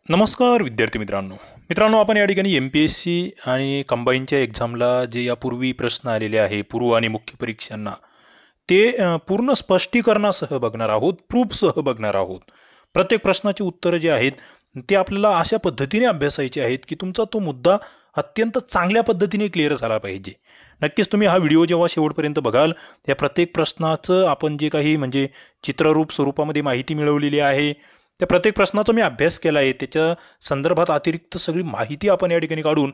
नमस्कार विद्यार्थी मित्रांनो आपण या ठिकाणी MPSC आणि कंबाईनच्या एक्झामला जे यापूर्वी प्रश्न आलेले आहे पूर्व आणि मुख्य परीक्षांना ते पूर्ण स्पष्टीकरणासह बघणार आहोत, प्रूफसह बघणार आहोत। प्रत्येक प्रश्नाची उत्तरे जे आहेत ते आपल्याला अशा पद्धतीने अभ्यासायचे आहेत की तुमचा तो मुद्दा अत्यंत चांगल्या पद्धतीने क्लिअर झाला पाहिजे। नक्कीच तुम्ही हा व्हिडिओ जेव्हा शेवटपर्यंत बघाल त्या प्रत्येक प्रश्नाचं आपण जे काही म्हणजे चित्ररूप स्वरूपामध्ये माहिती मिळवलेली आहे त्या प्रत्येक प्रश्नाचा मी अभ्यास केला आहे, त्याच्या संदर्भात अतिरिक्त सगळी माहिती आपण या ठिकाणी काढून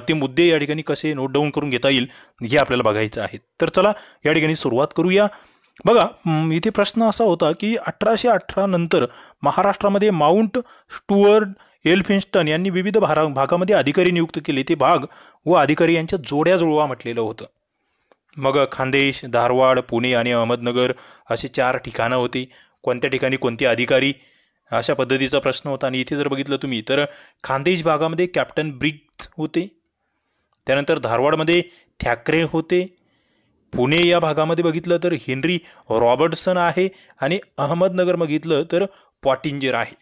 ते मुद्दे या ठिकाणी कसे नोट डाऊन करून घेता येईल हे आपल्याला बघायचं आहे। तर चला या ठिकाणी सुरुवात करूया। बघा इथे प्रश्न असा होता की 1818 नंतर महाराष्ट्रामध्ये माउंट स्टुअर्ट एल्फिन्स्टन यांनी विविध भागामध्ये अधिकारी नियुक्त केले। ते भाग व अधिकारी यांच्या जोड्या जुळवा म्हटलेलं होतं। मग खानदेश, धारवाड, पुणे आणि अहमदनगर असे 4 ठिकाणं होती। कोणत्या ठिकाणी कोणते अधिकारी अशा पद्धतीचा प्रश्न होता। आणि इथे जर बघितलं तुम्ही तर खानदेश भागामध्ये कॅप्टन ब्रिग्ज होते, त्यानंतर धारवाडमध्ये थॅकरे होते, पुणे या भागामध्ये बघितलं तर हेनरी रॉबर्टसन आहे आणि अहमदनगर बघितलं तर पॉटिंजर आहे।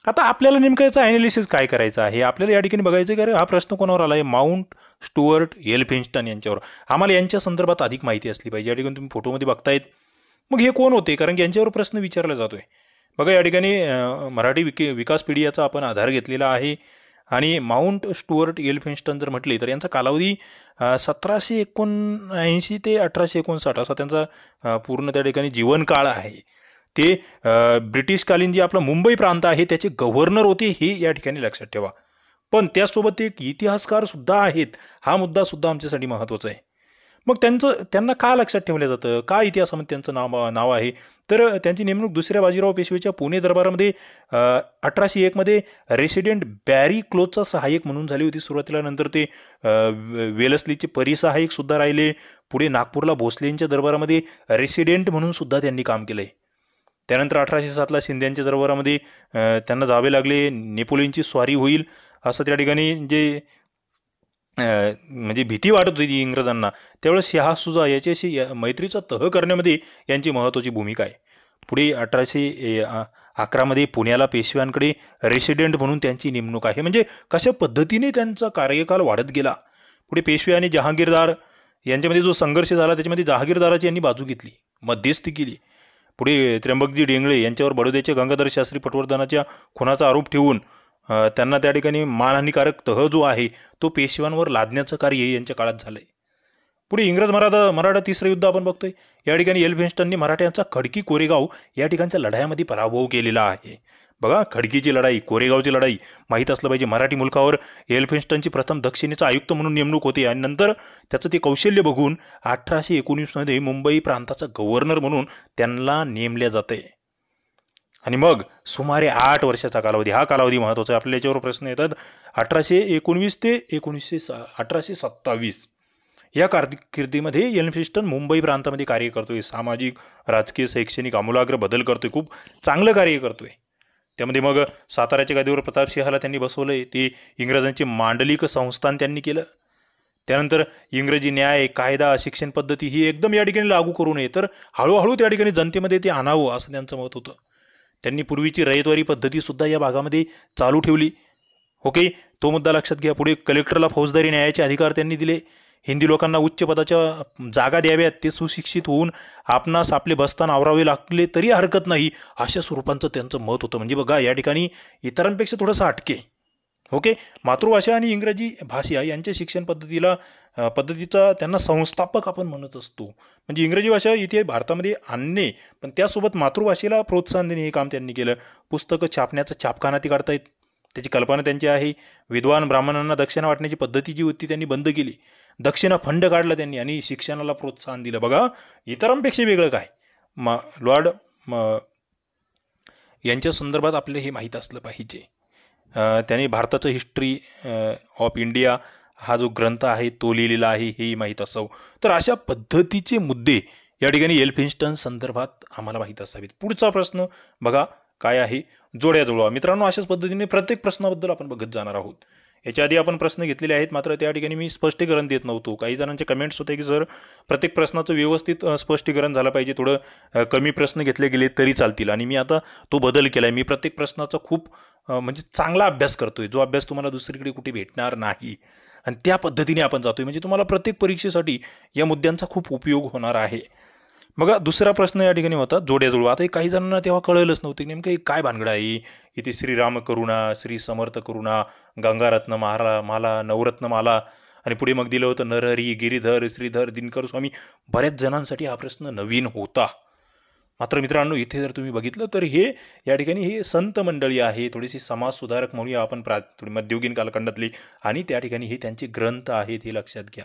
आता आपल्याला नेमकं याचं ॲनालिसिस काय करायचं आहे, आपल्याला या ठिकाणी बघायचं आहे की हा प्रश्न कोणावर आला आहे, माउंट स्टुअर्ट एल्फिन्स्टन यांच्यावर। आम्हाला यांच्या संदर्भात अधिक माहिती असली पाहिजे। या ठिकाणी तुम्ही फोटोमध्ये बघतायत, मग हे कोण होते कारण की यांच्यावर प्रश्न विचारला जातोय। बघा या ठिकाणी मराठी विकासपीडियाचा आपण आधार घेतलेला आहे आणि माउंट स्टुअर्ट एल्फिन्स्टन जर म्हटले तर यांचा कालावधी 1779 ते 1859 असा त्यांचा पूर्ण त्या ठिकाणी जीवनकाळ आहे। ते ब्रिटिशकालीन जे आपला मुंबई प्रांत आहे त्याचे गव्हर्नर होते, हे या ठिकाणी लक्षात ठेवा। पण त्यासोबत एक इतिहासकार सुद्धा आहेत, हा मुद्दा सुद्धा आमच्यासाठी महत्त्वाचा आहे। मग त्यांना का लक्षात ठेवलं जातं, का इतिहासामध्ये त्यांचं नाव आहे, तर त्यांची नेमणूक दुसऱ्या बाजीराव पेशवेच्या पुणे दरबारामध्ये 1801 मध्ये रेसिडेंट बॅरी क्लोजचा सहाय्यक म्हणून झाली होती सुरुवातीला। नंतर ते वेलस्लीचे परिसहाय्यक सुद्धा राहिले। पुढे नागपूरला भोसलेंच्या दरबारामध्ये रेसिडेंट म्हणून सुद्धा त्यांनी काम केलंय। त्यानंतर 1807ला शिंद्यांच्या दरबारामध्ये त्यांना जावे लागले, नेपोलियनची स्वारी होईल असं त्या ठिकाणी जे म्हणजे भीती वाटत होती इंग्रजांना, त्यावेळेस शहासुजा याच्याशी मैत्रीचा तह करण्यामध्ये यांची महत्त्वाची भूमिका आहे। पुढे 1811 मध्ये पुण्याला पेशव्यांकडे रेसिडेंट म्हणून त्यांची नेमणूक आहे। म्हणजे कशा पद्धतीने त्यांचा कार्यकाल वाढत गेला। पुढे पेशवे आणि जहांगीरदार यांच्यामध्ये जो संघर्ष झाला त्याच्यामध्ये जहांगीरदाराची यांनी बाजू घेतली, मध्यस्थी केली। पुढे त्र्यंबकजी डेंगळे यांच्यावर बडोद्याचे गंगाधर शास्त्री पटवर्धनाच्या खुनाचा आरोप ठेवून त्यांना त्या ठिकाणी मानहानिकारक तह जो आहे तो पेशव्यांवर लादण्याचं कार्य यांच्या काळात झालंय। पुढे इंग्रज मराठा तिसरं युद्ध आपण बघतोय। या ठिकाणी एल्फिन्स्टनने मराठ्यांचा खडकी कोरेगाव या ठिकाणच्या लढाईमध्ये पराभव केलेला आहे। बघा खडकीची लढाई, कोरेगावची लढाई माहीत असलं पाहिजे। मराठी मुलकावर एल्फिन्स्टनची प्रथम दक्षिणेचा आयुक्त म्हणून नेमणूक होती आणि नंतर त्याचं ते कौशल्य बघून 1819 मध्ये मुंबई प्रांताचा गव्हर्नर म्हणून त्यांना नेमले जाते। आणि मग सुमारे 8 वर्षाचा कालावधी, हा कालावधी महत्त्वाचा आहे। आपल्या याच्यावर प्रश्न येतात 1819 ते 1827 या कारकिर्दीमध्ये एल्फिन्स्टन मुंबई प्रांतामध्ये कार्य करतोय, सामाजिक राजकीय शैक्षणिक आमूलाग्र बदल करतोय, खूप चांगलं कार्य करतोय। त्यामध्ये मग साताऱ्याच्या गादीवर प्रतापसिंहाला त्यांनी बसवलंय, ते इंग्रजांचे मांडलिक संस्थान त्यांनी केलं। त्यानंतर इंग्रजी न्याय, कायदा, शिक्षण पद्धती ही एकदम या ठिकाणी लागू करू नये, तर हळूहळू त्या ठिकाणी जनतेमध्ये ते आणावं असं त्यांचं मत होतं। त्यांनी पूर्वीची रयतवारी पद्धती सुद्धा या भागामध्ये चालू ठेवली। ओके, तो मुद्दा लक्षात घ्या। पुढे कलेक्टरला फौजदारी न्यायाचे अधिकार त्यांनी दिले। हिंदी लोकांना उच्च पदाच्या जागा द्याव्यात, ते सुशिक्षित होऊन आपणास आपले बस्तान आवरावे लागले तरी हरकत नाही, अशा स्वरूपांचं त्यांचं मत होतं। म्हणजे बघा या ठिकाणी इतरांपेक्षा थोडंसं हटके। ओके, मातृभाषा आणि इंग्रजी भाषा यांच्या शिक्षण पद्धतीचा त्यांना संस्थापक आपण म्हणत असतो। म्हणजे इंग्रजी भाषा इथे भारतामध्ये आणणे पण त्यासोबत मातृभाषेला प्रोत्साहन देणे हे काम त्यांनी केलं। पुस्तकं छापण्याचा छापखाना ती काढतायत, त्याची कल्पना त्यांची आहे। विद्वान ब्राह्मणांना दक्षिणा वाटण्याची पद्धती जी होती त्यांनी बंद केली, दक्षिणा फंड काढला त्यांनी आणि शिक्षणाला प्रोत्साहन दिलं। बघा इतरांपेक्षा वेगळं काय, लॉर्ड यांच्या संदर्भात आपल्याला हे माहीत असलं पाहिजे। त्यांनी भारताचं हिस्ट्री ऑफ इंडिया हा जो ग्रंथ आहे तो लिहिलेला आहे, हेही माहीत असावं। तर अशा पद्धतीचे मुद्दे या ठिकाणी एल्फिन्स्टन संदर्भात आम्हाला माहीत असावेत। पुढचा प्रश्न बघा काय आहे, जोड्या जुळवा। मित्रांनो अशाच पद्धतीने प्रत्येक प्रश्नाबद्दल आपण बघत जाणार आहोत। याच्या आधी आपण प्रश्न घेतलेले आहेत, मात्र त्या ठिकाणी मी स्पष्टीकरण देत नव्हतो. काही जणांचे कमेंट्स होते की सर प्रत्येक प्रश्नाचं व्यवस्थित स्पष्टीकरण झालं पाहिजे, थोडं कमी प्रश्न घेतले गेले तरी चालतील. आणि मी आता तो बदल केला आहे. मी प्रत्येक प्रश्नाचा खूप म्हणजे चांगला अभ्यास करतोय, जो अभ्यास तुम्हाला दुसरीकडे कुठे भेटणार नाही, आणि त्या पद्धतीने आपण जातोय. म्हणजे तुम्हाला प्रत्येक परीक्षेसाठी या मुद्द्यांचा खूप उपयोग होणार आहे. बघा, दुसरा प्रश्न या ठिकाणी होता जोड्या जुळवा. आता काही जणांना तेव्हा कळलंच नव्हतं की नेमकं काय भानगड आहे. इथे श्रीराम करुणा, श्री समर्थ करुणा, गंगारत्न माला, नवरत्न माला, आणि पुढे मग दिलं होतं नरहरी, गिरीधर, श्रीधर, दिनकर स्वामी. बऱ्याच जणांसाठी हा प्रश्न नवीन होता. मात्र मित्रांनो, इथे जर तुम्ही बघितलं तर हे या ठिकाणी हे संत मंडळी आहे, थोडीशी समाज सुधारक म्हणूया आपण, थोडी मध्ययुगीन कालखंडातली, आणि त्या ठिकाणी हे त्यांचे ग्रंथ आहेत, हे लक्षात घ्या.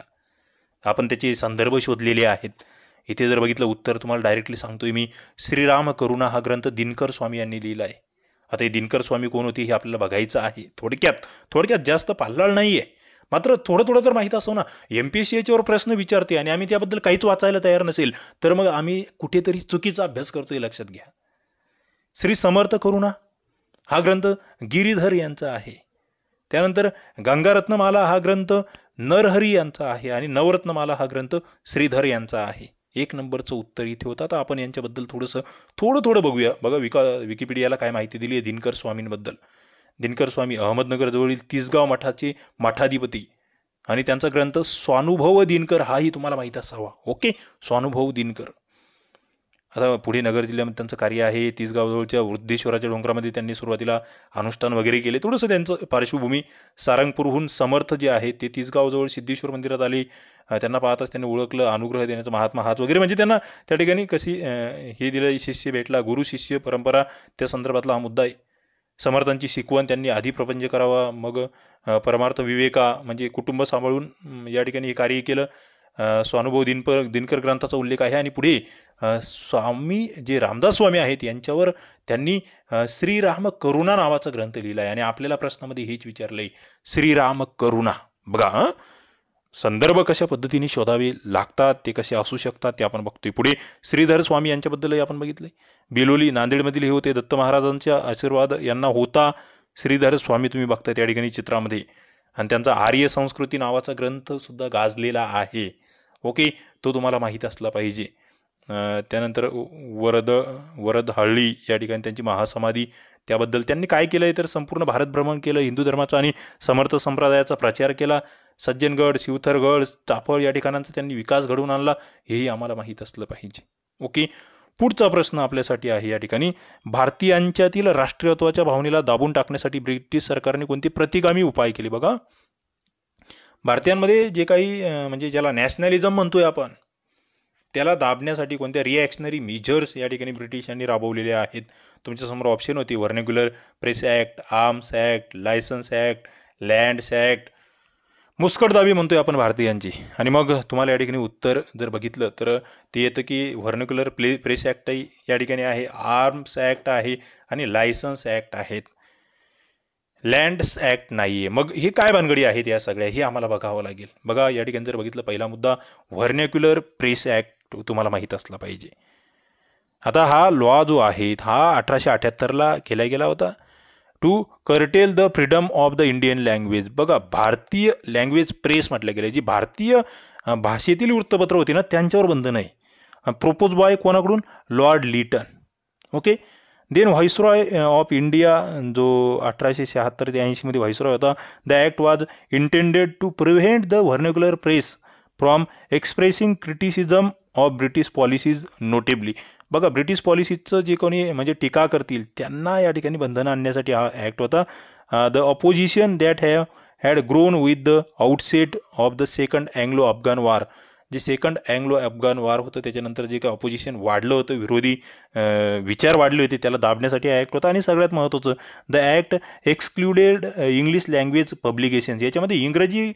आपण त्याचे संदर्भ शोधलेले आहेत. इथे जर बघितलं उत्तर तुम्हाला डायरेक्टली सांगतोय मी. श्रीराम करुणा हा ग्रंथ दिनकर स्वामी यांनी लिहिला आहे. आता हे दिनकर स्वामी कोण होती हे आपल्याला बघायचं आहे. थोडक्यात जास्त पाल्लाळ नाही आहे, मात्र थोडं तर माहीत असो ना. MPSC याच्यावर प्रश्न विचारते आणि आम्ही त्याबद्दल काहीच वाचायला तयार नसेल तर मग आम्ही कुठेतरी चुकीचा अभ्यास करतोय, लक्षात घ्या. श्री समर्थ करुणा हा ग्रंथ गिरीधर यांचा आहे. त्यानंतर गंगारत्नमाला हा ग्रंथ नरहरी यांचा आहे, आणि नवरत्नमाला हा ग्रंथ श्रीधर यांचा आहे. 1 नंबरचं उत्तर इथे होतं. आता आपण यांच्याबद्दल थोडं बघूया. बघा, विकिपीडियाला काय माहिती दिली आहे दिनकर स्वामींबद्दल. दिनकर स्वामी अहमदनगरजवळील तिसगाव मठाचे मठाधिपती, आणि त्यांचा ग्रंथ स्वानुभव दिनकर हाही तुम्हाला माहीत असावा. ओके, स्वानुभव दिनकर. आता पुढे नगर जिल्ह्यामध्ये त्यांचं कार्य आहे. तिसगावजवळच्या वृद्धेश्वराच्या डोंगरामध्ये त्यांनी सुरुवातीला अनुष्ठान वगैरे केले. थोडंसं त्यांचं पार्श्वभूमी, सारंगपूरहून समर्थ जे आहे ते तिसगावजवळ सिद्धेश्वर मंदिरात आले. त्यांना पाहताच त्यांनी ओळखलं अनुग्रह देण्याचा महात्मा हाच वगैरे. म्हणजे त्यांना त्या ठिकाणी कशी हे दिलं, शिष्य भेटला, गुरु शिष्य परंपरा, त्या संदर्भातला हा मुद्दा आहे. समर्थांची शिकवण, त्यांनी आधी प्रपंच करावा, मग परमार्थ विवेका म्हणजे कुटुंब सांभाळून या ठिकाणी हे कार्य केलं. स्वानुभव दिनकर ग्रंथाचा उल्लेख आहे. आणि पुढे स्वामी जे रामदास स्वामी आहेत यांच्यावर त्यांनी श्रीराम करुणा नावाचा ग्रंथ लिहिला आहे. आणि आपल्याला प्रश्नामध्ये हेच विचारलंय, श्रीराम करुणा. बघा, संदर्भ कशा पद्धतीने शोधावे लागतात, ते कसे असू शकतात ते आपण बघतोय. पुढे श्रीधर स्वामी यांच्याबद्दलही आपण बघितलंय. बिलोली नांदेडमधील हे होते. दत्त महाराजांचा आशीर्वाद यांना होता. श्रीधर स्वामी तुम्ही बघताय त्या ठिकाणी चित्रामध्ये. आणि त्यांचा आर्य संस्कृती नावाचा ग्रंथ सुद्धा गाजलेला आहे. ओके, तो तुम्हाला माहीत असला पाहिजे. त्यानंतर वरद हळ्ळी या ठिकाणी त्यांची महासमाधी. त्याबद्दल त्यांनी काय केलं आहे तर संपूर्ण भारत भ्रमण केलं, हिंदू धर्माचा आणि समर्थ संप्रदायाचा प्रचार केला. सज्जनगड, शिवथरगड, चाफळ या ठिकाणांचा त्यांनी विकास घडवून आणला, हेही आम्हाला माहीत असलं पाहिजे. ओके, पुढचा प्रश्न आपल्यासाठी आहे या ठिकाणी, भारतीयांच्यातील राष्ट्रीयत्वाच्या भावनेला दाबून टाकण्यासाठी ब्रिटिश सरकारने कोणते प्रतिगामी उपाय केले. बघा, भारतीयांमध्ये जे काही म्हणजे ज्याला नॅशनॅलिझम म्हणतोय आपण, त्याला दाबण्यासाठी कोणत्या रिॲक्शनरी मेजर्स या ठिकाणी ब्रिटिशांनी राबवलेले आहेत. तुमच्यासमोर ऑप्शन होती vernacular press act, arms act, licence act, lands act. मुस्कटदाबी म्हणतोय आपण भारतीयांची. आणि मग तुम्हाला या ठिकाणी उत्तर जर बघितलं तर ते येतं की व्हर्नेक्युलर प्रेस ॲक्टही या ठिकाणी आहे, आर्म्स ॲक्ट आहे, आणि लायसन्स ॲक्ट आहेत. लँड्स ॲक्ट नाही आहे. मग हे काय भानगडी आहेत या सगळ्या, हे आम्हाला बघावं लागेल. बघा, या ठिकाणी जर बघितलं, पहिला मुद्दा व्हर्नेक्युलर प्रेस ॲक्ट तुम्हाला माहीत असला पाहिजे. आता हा लॉ जो आहे हा 1878ला केला गेला होता, to curtail the freedom of the Indian language. बघा, भारतीय लँग्वेज प्रेस म्हटलं गेलं, जी भारतीय भाषेतील वृत्तपत्र होती ना त्यांच्यावर बंधन आहे. प्रोपोज बाय कोणाकडून? Lord Lytton. Okay, then viceroy of India, जो 1876 ते 80मध्ये व्हाईसरॉय होता. The act was intended to prevent the vernacular press from expressing criticism of British policies notably. बघा, ब्रिटिश पॉलिसीचं जे कोणी म्हणजे टीका करतील त्यांना या ठिकाणी बंधनं आणण्यासाठी हा ॲक्ट होता. The opposition that had grown with the outset of the second Anglo Afghan war. जे सेकंड अँग्लो अफगाण वॉर होतं त्याच्यानंतर जे काही ऑपोजिशन वाढलं होतं, विरोधी विचार वाढले होते, त्याला दाबण्यासाठी हा ॲक्ट होता. आणि सगळ्यात महत्त्वाचं, the act excluded English language publications. याच्यामध्ये इंग्रजी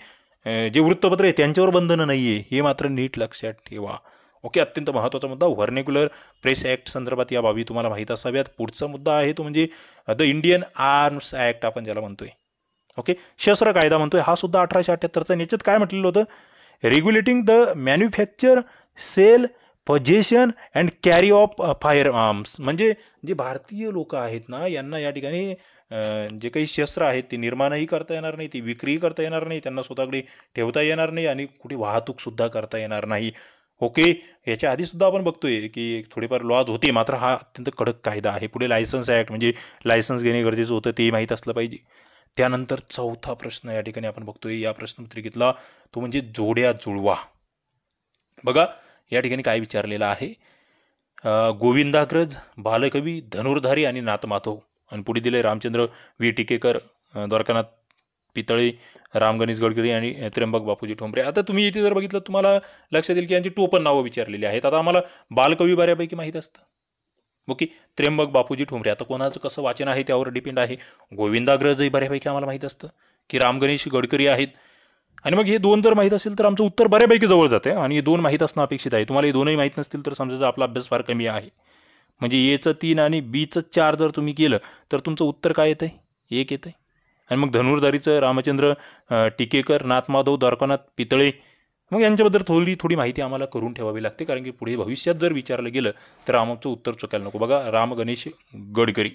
जे वृत्तपत्र आहे त्यांच्यावर बंधनं नाही आहे, हे मात्र नीट लक्षात ठेवा. ओके, अत्यंत महत्त्वाचा मुद्दा व्हर्नेक्युलर प्रेस ॲक्ट संदर्भात या बाबी तुम्हाला माहीत असाव्यात. पुढचा मुद्दा आहे तो म्हणजे द इंडियन आर्म्स ॲक्ट आपण ज्याला म्हणतोय. ओके, शस्त्र कायदा म्हणतोय, हा सुद्धा 1878चा. याच्यात काय म्हटलेलं होतं? Regulating the manufacture, sale, possession and carry of firearms. म्हणजे जे भारतीय लोक आहेत ना यांना या ठिकाणी जे काही शस्त्र आहेत ती निर्माणही करता येणार नाही, ती विक्रीही करता येणार नाही, त्यांना स्वतःकडे ठेवता येणार नाही आणि कुठे वाहतूकसुद्धा करता येणार नाही. ओके, याच्या आधीसुद्धा आपण बघतोय की थोडेफार लॉज होते, मात्र हा अत्यंत कडक कायदा आहे. पुढे लायसन्स ॲक्ट म्हणजे लायसन्स घेणे गरजेचं होतं, ते माहीत असलं पाहिजे. त्यानंतर चौथा प्रश्न या ठिकाणी आपण बघतोय या प्रश्नपत्रिकेतला, तो म्हणजे जोड्या जुळवा. बघा या ठिकाणी काय विचारलेलं आहे, गोविंदाग्रज, बालकवी, धनुर्धारी आणि नाथमाधव. आणि पुढे दिले रामचंद्र वी टिकेकर, द्वारकानाथ पितळे, राम गणेश गडकरी आणि त्र्यंबक बापूजी ठोंबरे. आता तुम्ही इथे जर बघितलं तुम्हाला लक्षात येईल की यांची टोपण नावं विचारलेली आहेत. आता आम्हाला बालकवी बऱ्यापैकी माहीत असतं. ओके, त्र्यंबक बापूजी ठोंबरे, आता कोणाचं कसं वाचन आहे त्यावर डिपेंड आहे. गोविंदाग्रजही बऱ्यापैकी आम्हाला माहीत असतं की राम गणेश गडकरी आहेत. आणि मग हे दोन जर माहीत असेल तर आमचं उत्तर बऱ्यापैकी जवळ जाते आणि हे दोन माहीत असणं अपेक्षित आहे. तुम्हाला हे दोनही माहीत नसतील तर समजायचं आपला अभ्यास फार कमी आहे. म्हणजे एचं 3 आणि बीचं 4 जर तुम्ही केलं तर तुमचं उत्तर काय येतं आहे, 1 येतं आहे. आणि मग धनुर्धारीचं रामचंद्र टिकेकर, नाथमाधव, द्वारकानाथ पितळे, मग यांच्याबद्दल थोडी माहिती आम्हाला करून ठेवावी लागते, कारण की पुढे भविष्यात जर विचारलं गेलं तर आमचं उत्तर चुकायला नको. बघा राम गणेश गडकरी,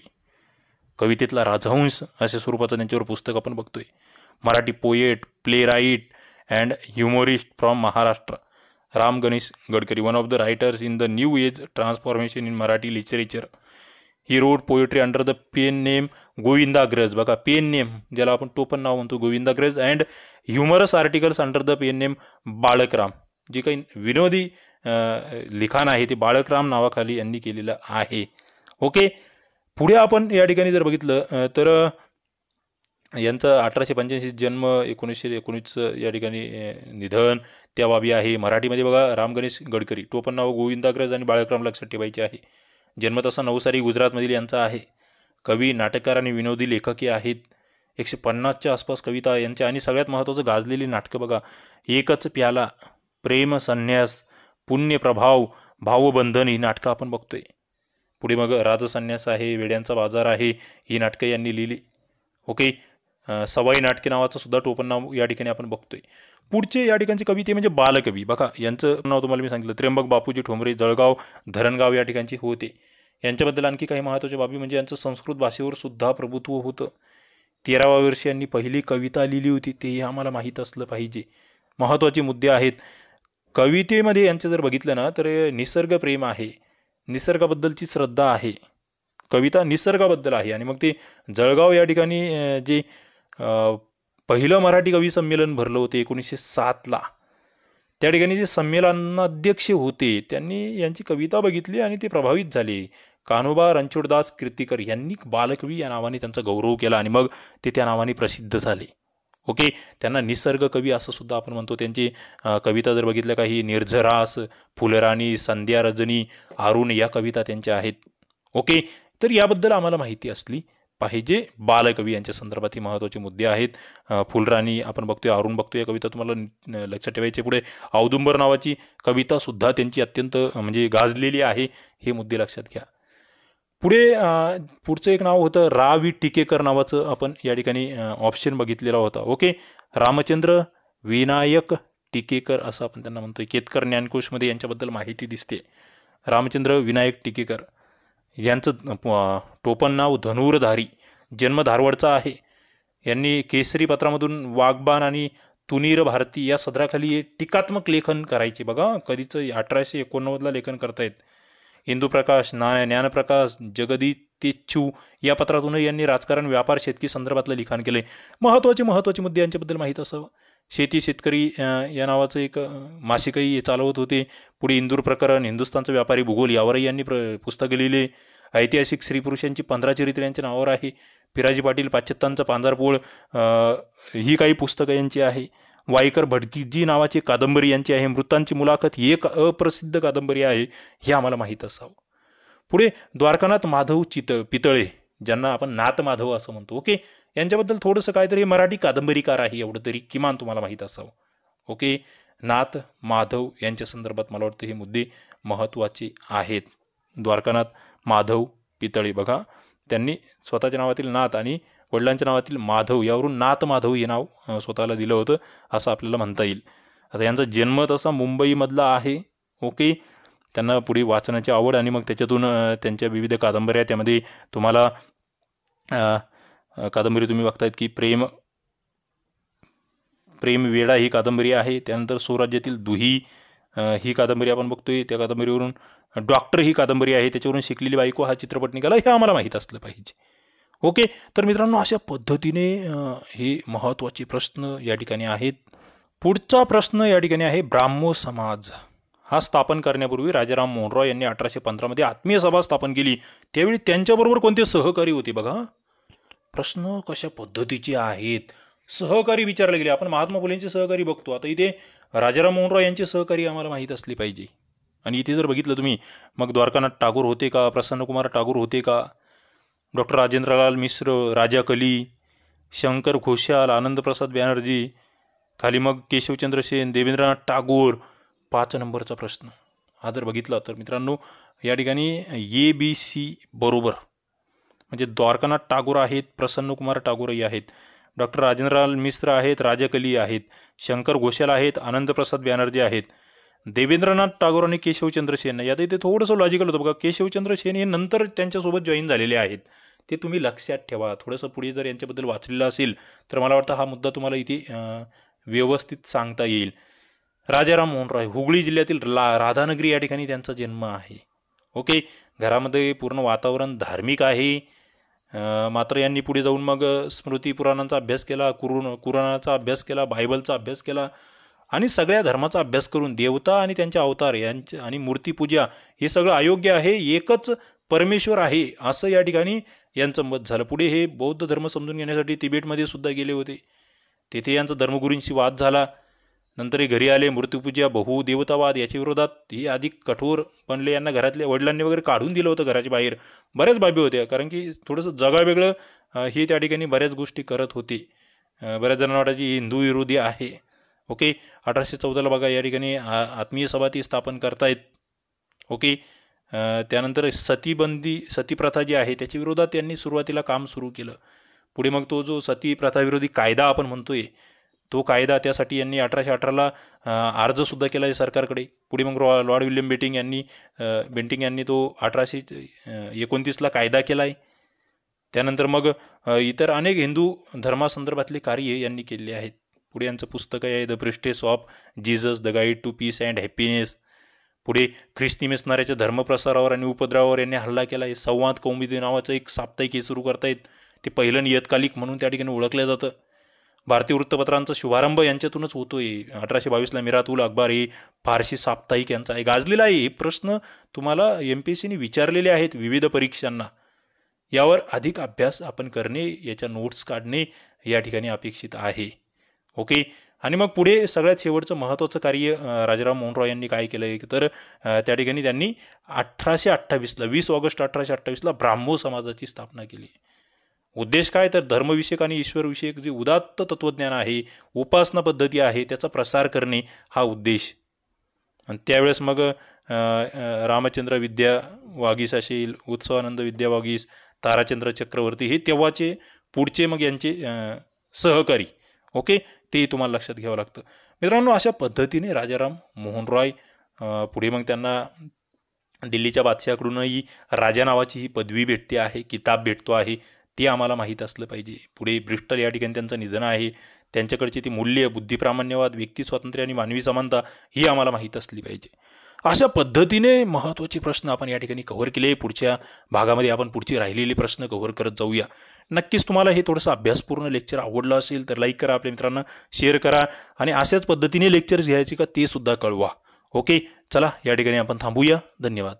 कवितेतला राजहंस अशा स्वरूपाचं त्यांच्यावर पुस्तक आपण बघतोय. Marathi poet, playwright and humorist from Maharashtra. Ram Ganesh Gadkari, one of the writers in the new age transformation in Marathi literature. He wrote poetry under the pen name Govindagraj. बघा पेन नेम, ज्याला आपण टोपण नाव म्हणतो, Govindagraj, and humorous articles under the pen name Balkaram. जे काही विनोदी लिखाण आहे ते बाळकराम नावाखाली यांनी केलेलं आहे. ओके, पुढे आपण या ठिकाणी जर बघितलं तर यांचं 1885 जन्म, 1919 या ठिकाणी निधन, त्या बाबी आहे. मराठीमध्ये बघा राम गणेश गडकरी, टोपण नाव गोविंदाग्रज आणि बाळकराम लक्षात ठेवायचे आहे. जन्म तसा नवसारी गुजरातमधील यांचा आहे. कवी, नाटककार आणि विनोदी लेखकही आहेत. 150च्या आसपास कविता यांच्या. आणि सगळ्यात महत्त्वाचं गाजलेली नाटकं बघा, एकच प्याला, प्रेम संन्यास, पुण्यप्रभाव, भावबंधन ही नाटकं आपण बघतोय. पुढे मग राजसन्यास आहे, वेड्यांचा बाजार आहे, ही नाटकं यांनी लिहिली. ओके, सवाई नाटके नावाचं सुद्धा टोपण नाव या ठिकाणी आपण बघतोय. पुढचे या ठिकाणचे कविते म्हणजे बालकवी. बघा यांचं नाव तुम्हाला मी सांगितलं, त्र्यंबक बापूजी ठोंबरे, जळगाव, धरणगाव या ठिकाणचे होते. यांच्याबद्दल आणखी काही महत्त्वाच्या बाबी म्हणजे यांचं संस्कृत भाषेवर सुद्धा प्रभुत्व होतं. 13व्या वर्षी यांनी पहिली कविता लिहिली होती, तेही आम्हाला माहीत असलं पाहिजे. महत्त्वाचे मुद्दे आहेत कवितेमध्ये यांचं जर बघितलं ना तर निसर्ग प्रेम आहे, निसर्गाबद्दलची श्रद्धा आहे, कविता निसर्गाबद्दल आहे. आणि मग ते जळगाव या ठिकाणी जे पहिलं मराठी कवी संमेलन भरलं होतं 1907ला, त्या ठिकाणी जे संमेलनाध्यक्ष होते त्यांनी यांची कविता बघितली आणि ते प्रभावित झाले. कान्होबा रणछोडदास कीर्तिकर यांनी बालकवी या नावाने त्यांचा गौरव केला आणि मग ते त्या नावाने प्रसिद्ध झाले. ओके, त्यांना निसर्ग कवी असं सुद्धा आपण म्हणतो. त्यांची कविता जर बघितल्या काही निर्झरास, फुलराणी, संध्या रजनी, अरुण या कविता त्यांच्या आहेत. ओके, तर याबद्दल आम्हाला माहिती असली पाहिजे. बालकवी यांच्या संदर्भात हे महत्त्वाचे मुद्दे आहेत. फुलराणी आपण बघतोय, अरुण बघतोय, या कविता तुम्हाला लक्षात ठेवायचे. पुढे औदुंबर नावाची कविता सुद्धा त्यांची अत्यंत म्हणजे गाजलेली आहे, हे मुद्दे लक्षात घ्या. पुढे पुढचं एक नाव होतं रा वी टिकेकर नावाचं, आपण या ठिकाणी ऑप्शन बघितलेला होता. ओके, रामचंद्र विनायक टिकेकर असं आपण त्यांना म्हणतोय. केतकर ज्ञानकोशमध्ये यांच्याबद्दल माहिती दिसते. रामचंद्र विनायक टिकेकर यांचं टोपण नाव धनुर्धारी, जन्म धारवाडचा आहे. यांनी केसरी पत्रामधून वाघबाण आणि तुनीर भारती या सदराखाली टीकात्मक लेखन करायचे. बघा कधीचं 1889ला लेखन करतायत. इंदुप्रकाश, ज्ञानप्रकाश, जगदितेच्छू या पत्रातूनही यांनी राजकारण, व्यापार, शेतकी संदर्भातलं लिखाण केले. महत्त्वाचे मुद्दे यांच्याबद्दल माहीत असावं. शेती शेतकरी या नावाचं एक मासिकही चालवत होते. पुढे इंदूर प्रकरण, हिंदुस्थानचा व्यापारी, भूगोल यावरही यांनी पुस्तकं लिहिले. ऐतिहासिक स्त्री पुरुषांची 15 चरित्र यांच्या नावावर आहे. पिराजी पाटील, पाश्चात्यांचा पांजारपोळ ही काही पुस्तकं यांची आहे. वाईकर भटकीजी नावाची कादंबरी यांची आहे. मृतांची मुलाखत ही एक अप्रसिद्ध कादंबरी आहे, हे आम्हाला माहीत असावं. पुढे द्वारकानाथ माधव पितळे, ज्यांना आपण नाथ माधव असं म्हणतो. ओके, यांच्याबद्दल थोडंसं काहीतरी मराठी कादंबरीकार आहे एवढं तरी किमान तुम्हाला माहीत असावं. ओके, नाथ माधव यांच्या संदर्भात मला वाटतं हे मुद्दे महत्त्वाचे आहेत. द्वारकानाथ माधव पितळे बघा, त्यांनी स्वतःच्या नावातील नाथ आणि वडिलांच्या नावातील माधव यावरून नाथ माधव हे नाव स्वतःला दिलं होतं असं आपल्याला म्हणता येईल. आता यांचा जन्म तसा मुंबईमधला आहे. ओके, त्यांना पुढे वाचनाची आवड आणि मग त्याच्यातून त्यांच्या विविध कादंबऱ्या, त्यामध्ये तुम्हाला कादंबरी तुम्ही बघतायत की प्रेम वेडा ही कादंबरी आहे. त्यानंतर स्वराज्यातील दुही ही कादंबरी आपण बघतोय. त्या कादंबरीवरून डॉक्टर ही कादंबरी आहे. त्याच्यावरून शिकलेली बायको हा चित्रपट निघाला. हे आम्हाला माहीत असलं पाहिजे. ओके, तर मित्रांनो अशा पद्धतीने हे महत्त्वाचे प्रश्न या ठिकाणी आहेत. पुढचा प्रश्न या ठिकाणी आहे, ब्राह्मो समाज हा स्थापन करण्यापूर्वी राजाराम मोहन रॉय यांनी 1815 मध्ये आत्मीय सभा स्थापन केली. त्यावेळी त्यांच्याबरोबर कोणते सहकारी होते? बघा, प्रश्न कशा पद्धतीचे आहेत. सहकारी विचारले गेले. आपण महात्मा फुलेंचे सहकारी बघतो. आता इथे राजाराम मोहन रॉय यांचे सहकारी आम्हाला माहीत असले पाहिजे. आणि इथे जर बघितलं तुम्ही, मग द्वारकानाथ टागोर होते का? प्रसन्नकुमार टागोर होते का? डॉक्टर राजेंद्रलाल मिश्र, राजा कली, शंकर घोषाल, आनंदप्रसाद बॅनर्जी, खाली मग केशवचंद्र सेन, देवेंद्रनाथ टागोर. 5 नंबरचा प्रश्न हा जर बघितला तर मित्रांनो या ठिकाणी ABC बरोबर, म्हणजे द्वारकानाथ टागोर आहेत, प्रसन्नकुमार टागोरही आहेत, डॉक्टर राजेंद्रलाल मिश्र आहेत, राजा कली आहेत, शंकर घोषाल आहेत, आनंदप्रसाद बॅनर्जी आहेत, देवेंद्रनाथ टागोर आणि केशवचंद्र सेन. यात इथे थोडंसं लॉजिकल होतं बघा. केशवचंद्र सेन हे नंतर त्यांच्यासोबत जॉईन झालेले आहेत. ते तुम्ही लक्षात ठेवा. थोडंसं पुढे जर यांच्याबद्दल वाचलेलं असेल तर मला वाटतं हा मुद्दा तुम्हाला इथे व्यवस्थित सांगता येईल. राजाराम मोहन रॉय हुगळी जिल्ह्यातील राधानगरी या ठिकाणी त्यांचा जन्म आहे. ओके, घरामध्ये पूर्ण वातावरण धार्मिक आहे. मात्र यांनी पुढे जाऊन मग स्मृती पुराणांचा अभ्यास केला, कुराणाचा अभ्यास केला, बायबलचा अभ्यास केला आणि सगळ्या धर्माचा अभ्यास करून देवता आणि त्यांचे अवतार यांचे आणि मूर्तीपूजा हे सगळं अयोग्य आहे, एकच परमेश्वर आहे असं या ठिकाणी यांचं मत झालं. पुढे हे बौद्ध धर्म समजून घेण्यासाठी तिबेटमध्ये सुद्धा गेले होते. तेथे यांचा धर्मगुरूंशी वाद झाला. नंतर हे घरी आले. मूर्तीपूजा, बहुदेवतावाद याच्या विरोधात हे अधिक कठोर बनले. यांना घरातल्या वडिलांनी वगैरे काढून दिलं होतं घराच्या बाहेर. बऱ्याच बाबी होत्या, कारण की थोडंसं जगावेगळं हे त्या ठिकाणी बऱ्याच गोष्टी करत होते. बऱ्याच जणांना वाटायची हिंदू विरोधी आहे. ओके, 1814ला बघा या ठिकाणी आत्मीय सभा ती स्थापन करतायत. ओके, त्यानंतर सतीप्रथा जी आहे त्याच्या विरोधात त्यांनी सुरुवातीला काम सुरू केलं. पुढे मग तो जो सती प्रथाविरोधी कायदा आपण म्हणतोय तो कायदा, त्यासाठी यांनी 1818ला अर्जसुद्धा केला आहे सरकारकडे. पुढे मग लॉर्ड विल्यम बेंटिंग यांनी तो 1829ला कायदा केला आहे. त्यानंतर मग इतर अनेक हिंदू धर्मासंदर्भातले कार्य यांनी केले आहेत. पुढे यांचं पुस्तक आहे the priestess of Jesus, the guide to peace and happiness. पुढे ख्रिस्ती मिशनऱ्याच्या धर्मप्रसारावर आणि उपद्रवावर यांनी हल्ला केला आहे. संवाद कौमुदी नावाचं एक साप्ताहिक हे सुरू करतायत. ते पहिलं नियतकालिक म्हणून त्या ठिकाणी ओळखलं जातं. भारतीय वृत्तपत्रांचा शुभारंभ यांच्यातूनच होतोय. 1822ला मिरात-उल अखबार ही फारसी साप्ताहिक यांचा आहे. गाजलेला आहे. हे प्रश्न तुम्हाला MPSCने विचारलेले आहेत विविध परीक्षांना. यावर अधिक अभ्यास आपण करणे, याच्या नोट्स काढणे या ठिकाणी अपेक्षित आहे. ओके, आणि मग पुढे सगळ्यात शेवटचं महत्त्वाचं कार्य राजाराम मोहन रॉय यांनी काय केलं आहे तर त्या ठिकाणी त्यांनी 1828ला 20 ऑगस्ट 1828ला ब्राह्मो समाजाची स्थापना केली. उद्देश काय तर धर्मविषयक आणि ईश्वरविषयक जे उदात्त तत्त्वज्ञान आहे, उपासना पद्धती आहे त्याचा प्रसार करणे हा उद्देश. आणि त्यावेळेस मग रामचंद्र विद्या वागीस असेल, उत्सवानंद विद्या वागीस, ताराचंद्र चक्रवर्ती हे तेव्हाचे पुढचे मग यांचे सहकारी. ओके, ते तुम्हाला लक्षात घ्यावं लागतं. मित्रांनो, अशा पद्धतीने राजाराम मोहन रॉय पुढे मग त्यांना दिल्लीच्या बादशाहकडूनही राजा नावाची ही पदवी भेटते आहे, किताब भेटतो आहे. ते आम्हाला माहीत असलं पाहिजे. पुढे ब्रिस्टल या ठिकाणी त्यांचं निधन आहे. त्यांच्याकडची ती मूल्य, बुद्धिप्रामाण्यवाद, व्यक्ती स्वातंत्र्य आणि मानवी समानता ही आम्हाला माहीत असली पाहिजे. अशा पद्धतीने महत्त्वाचे प्रश्न आपण या ठिकाणी कव्हर केले. पुढच्या भागामध्ये आपण पुढचे राहिलेले प्रश्न कव्हर करत जाऊया. नक्कीच तुम्हाला हे थोडंसं अभ्यासपूर्ण लेक्चर आवडलं असेल तर लाईक करा, आपल्या मित्रांना शेअर करा आणि अशाच पद्धतीने लेक्चर्स घ्यायचे का ते सुद्धा कळवा. ओके, चला या ठिकाणी आपण थांबूया. धन्यवाद.